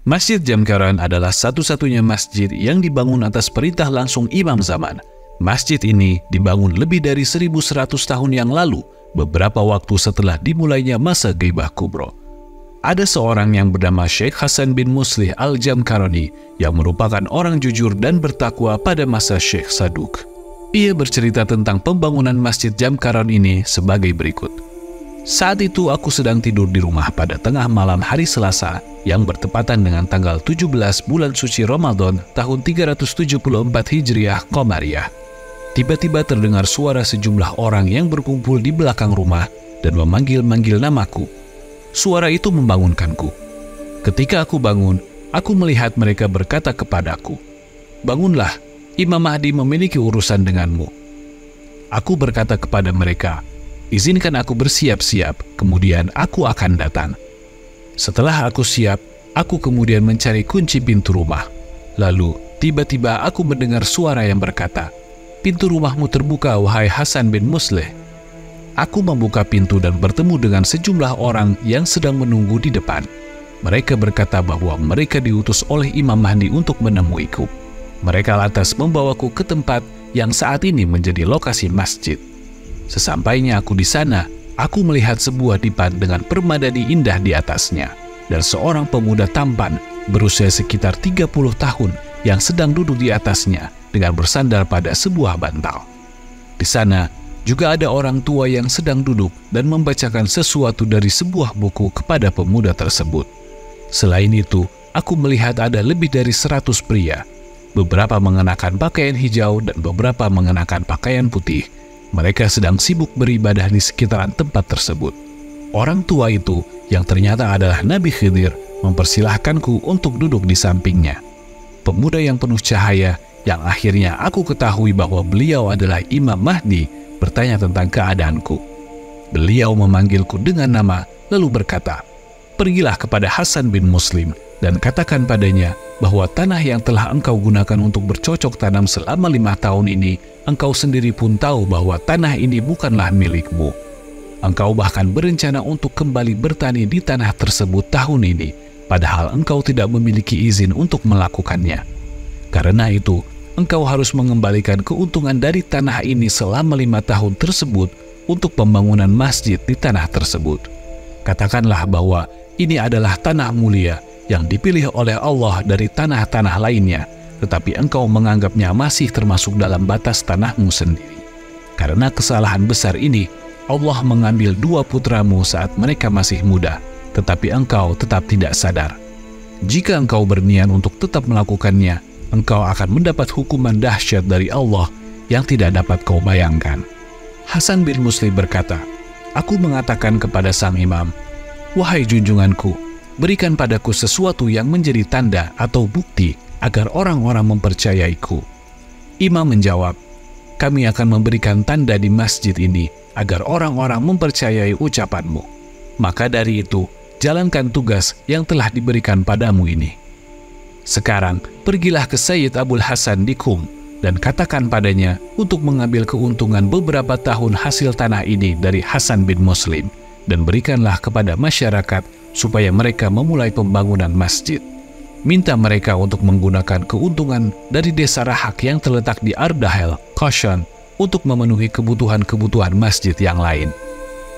Masjid Jamkaran adalah satu-satunya masjid yang dibangun atas perintah langsung Imam Zaman. Masjid ini dibangun lebih dari 1100 tahun yang lalu, beberapa waktu setelah dimulainya masa Ghaibah Kubro. Ada seorang yang bernama Sheikh Hasan bin Muslih Al-Jamkarani yang merupakan orang jujur dan bertakwa pada masa Sheikh Saduk. Ia bercerita tentang pembangunan Masjid Jamkaran ini sebagai berikut. Saat itu aku sedang tidur di rumah pada tengah malam hari Selasa yang bertepatan dengan tanggal 17 bulan suci Ramadan tahun 374 Hijriah Qamariyah. Tiba-tiba terdengar suara sejumlah orang yang berkumpul di belakang rumah dan memanggil-manggil namaku. Suara itu membangunkanku. Ketika aku bangun, aku melihat mereka berkata kepadaku, "Bangunlah, Imam Mahdi memiliki urusan denganmu." Aku berkata kepada mereka, "Izinkan aku bersiap-siap, kemudian aku akan datang." Setelah aku siap, aku kemudian mencari kunci pintu rumah. Lalu, tiba-tiba aku mendengar suara yang berkata, "Pintu rumahmu terbuka, wahai Hasan bin Muslih." Aku membuka pintu dan bertemu dengan sejumlah orang yang sedang menunggu di depan. Mereka berkata bahwa mereka diutus oleh Imam Mahdi untuk menemuiku. Mereka lantas membawaku ke tempat yang saat ini menjadi lokasi masjid. Sesampainya aku di sana, aku melihat sebuah dipan dengan permadani indah di atasnya, dan seorang pemuda tampan berusia sekitar 30 tahun yang sedang duduk di atasnya dengan bersandar pada sebuah bantal. Di sana juga ada orang tua yang sedang duduk dan membacakan sesuatu dari sebuah buku kepada pemuda tersebut. Selain itu, aku melihat ada lebih dari 100 pria. Beberapa mengenakan pakaian hijau dan beberapa mengenakan pakaian putih. Mereka sedang sibuk beribadah di sekitaran tempat tersebut. Orang tua itu, yang ternyata adalah Nabi Khidir, mempersilahkanku untuk duduk di sampingnya. Pemuda yang penuh cahaya, yang akhirnya aku ketahui bahwa beliau adalah Imam Mahdi, bertanya tentang keadaanku. Beliau memanggilku dengan nama, lalu berkata, "Pergilah kepada Hasan bin Muslim dan katakan padanya bahwa tanah yang telah engkau gunakan untuk bercocok tanam selama 5 tahun ini, engkau sendiri pun tahu bahwa tanah ini bukanlah milikmu. Engkau bahkan berencana untuk kembali bertani di tanah tersebut tahun ini, padahal engkau tidak memiliki izin untuk melakukannya. Karena itu, engkau harus mengembalikan keuntungan dari tanah ini selama 5 tahun tersebut untuk pembangunan masjid di tanah tersebut. Katakanlah bahwa ini adalah tanah mulia yang dipilih oleh Allah dari tanah-tanah lainnya, tetapi engkau menganggapnya masih termasuk dalam batas tanahmu sendiri. Karena kesalahan besar ini, Allah mengambil 2 putramu saat mereka masih muda, tetapi engkau tetap tidak sadar. Jika engkau berniat untuk tetap melakukannya, engkau akan mendapat hukuman dahsyat dari Allah yang tidak dapat kau bayangkan." Hasan bin Muslim berkata, "Aku mengatakan kepada sang imam, 'Wahai junjunganku, berikan padaku sesuatu yang menjadi tanda atau bukti agar orang-orang mempercayaiku.' Imam menjawab, 'Kami akan memberikan tanda di masjid ini agar orang-orang mempercayai ucapanmu. Maka dari itu, jalankan tugas yang telah diberikan padamu ini. Sekarang, pergilah ke Sayyid Abul Hasan di Qum dan katakan padanya untuk mengambil keuntungan beberapa tahun hasil tanah ini dari Hasan bin Muslim dan berikanlah kepada masyarakat supaya mereka memulai pembangunan masjid. Minta mereka untuk menggunakan keuntungan dari desa Rahak yang terletak di Ardahel, Qashan, untuk memenuhi kebutuhan-kebutuhan masjid yang lain.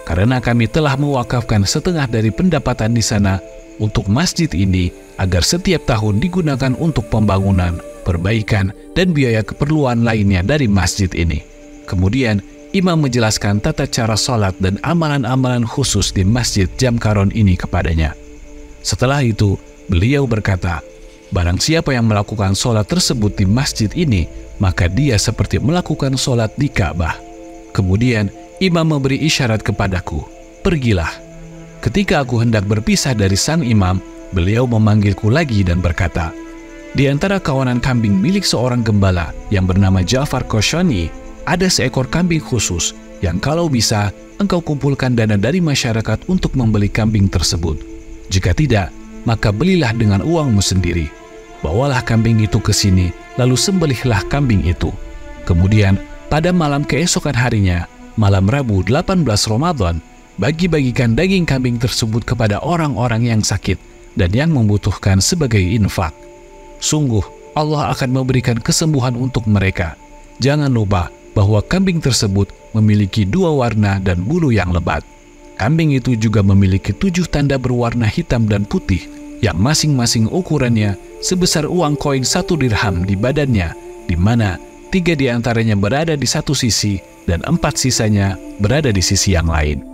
Karena kami telah mewakafkan setengah dari pendapatan di sana untuk masjid ini agar setiap tahun digunakan untuk pembangunan, perbaikan, dan biaya keperluan lainnya dari masjid ini." Kemudian, imam menjelaskan tata cara salat dan amalan-amalan khusus di Masjid Jamkaran ini kepadanya. Setelah itu, beliau berkata, "Barang siapa yang melakukan salat tersebut di masjid ini, maka dia seperti melakukan salat di Ka'bah." Kemudian, imam memberi isyarat kepadaku, "Pergilah." Ketika aku hendak berpisah dari sang imam, beliau memanggilku lagi dan berkata, "Di antara kawanan kambing milik seorang gembala yang bernama Ja'far Qashani, ada seekor kambing khusus yang kalau bisa engkau kumpulkan dana dari masyarakat untuk membeli kambing tersebut. Jika tidak, maka belilah dengan uangmu sendiri. Bawalah kambing itu ke sini, lalu sembelihlah kambing itu. Kemudian, pada malam keesokan harinya, malam Rabu 18 Ramadan, bagi-bagikan daging kambing tersebut kepada orang-orang yang sakit dan yang membutuhkan sebagai infak. Sungguh, Allah akan memberikan kesembuhan untuk mereka. Jangan lupa bahwa kambing tersebut memiliki 2 warna dan bulu yang lebat. Kambing itu juga memiliki 7 tanda berwarna hitam dan putih, yang masing-masing ukurannya sebesar uang koin 1 dirham di badannya, di mana 3 diantaranya berada di satu sisi dan 4 sisanya berada di sisi yang lain.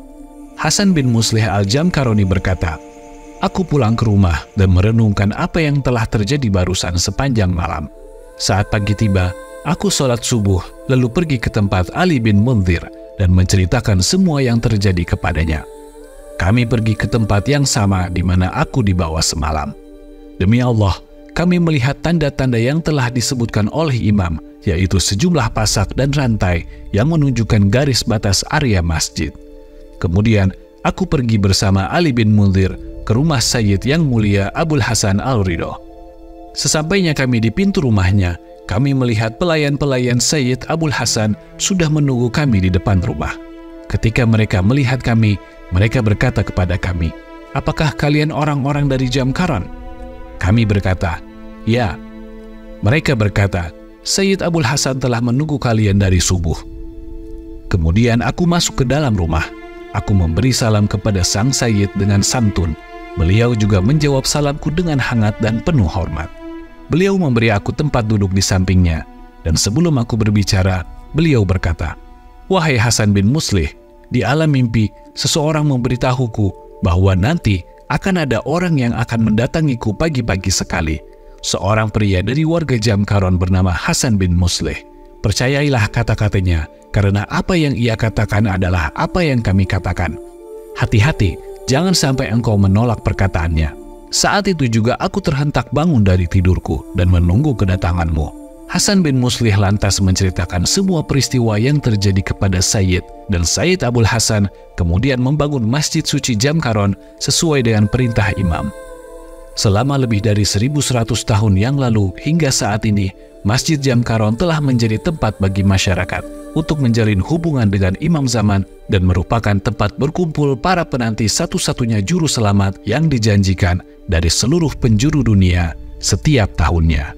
Hasan bin Muslih al-Jamkaroni berkata, "Aku pulang ke rumah dan merenungkan apa yang telah terjadi barusan sepanjang malam. Saat pagi tiba, aku sholat subuh lalu pergi ke tempat Ali bin Munzir dan menceritakan semua yang terjadi kepadanya. Kami pergi ke tempat yang sama di mana aku dibawa semalam. Demi Allah, kami melihat tanda-tanda yang telah disebutkan oleh imam, yaitu sejumlah pasak dan rantai yang menunjukkan garis batas area masjid. Kemudian, aku pergi bersama Ali bin Munzir ke rumah Sayyid yang mulia Abul Hasan Al-Ridho. Sesampainya kami di pintu rumahnya, kami melihat pelayan-pelayan Sayyid Abul Hasan sudah menunggu kami di depan rumah. Ketika mereka melihat kami, mereka berkata kepada kami, 'Apakah kalian orang-orang dari Jamkaran?' Kami berkata, 'Ya.' Mereka berkata, 'Sayyid Abul Hasan telah menunggu kalian dari subuh.' Kemudian aku masuk ke dalam rumah. Aku memberi salam kepada sang Sayyid dengan santun. Beliau juga menjawab salamku dengan hangat dan penuh hormat. Beliau memberi aku tempat duduk di sampingnya, dan sebelum aku berbicara, beliau berkata, 'Wahai Hasan bin Muslih, di alam mimpi seseorang memberitahuku bahwa nanti akan ada orang yang akan mendatangiku pagi-pagi sekali. Seorang pria dari warga Jamkaron bernama Hasan bin Muslih. Percayailah kata-katanya, karena apa yang ia katakan adalah apa yang kami katakan. Hati-hati, jangan sampai engkau menolak perkataannya.' Saat itu juga aku terhentak bangun dari tidurku dan menunggu kedatanganmu." Hasan bin Muslih lantas menceritakan semua peristiwa yang terjadi kepada Sayyid, dan Sayyid Abul Hasan kemudian membangun Masjid Suci Jamkaron sesuai dengan perintah imam. Selama lebih dari 1100 tahun yang lalu hingga saat ini, Masjid Jamkaron telah menjadi tempat bagi masyarakat untuk menjalin hubungan dengan imam zaman dan merupakan tempat berkumpul para penanti satu-satunya juru selamat yang dijanjikan dari seluruh penjuru dunia setiap tahunnya.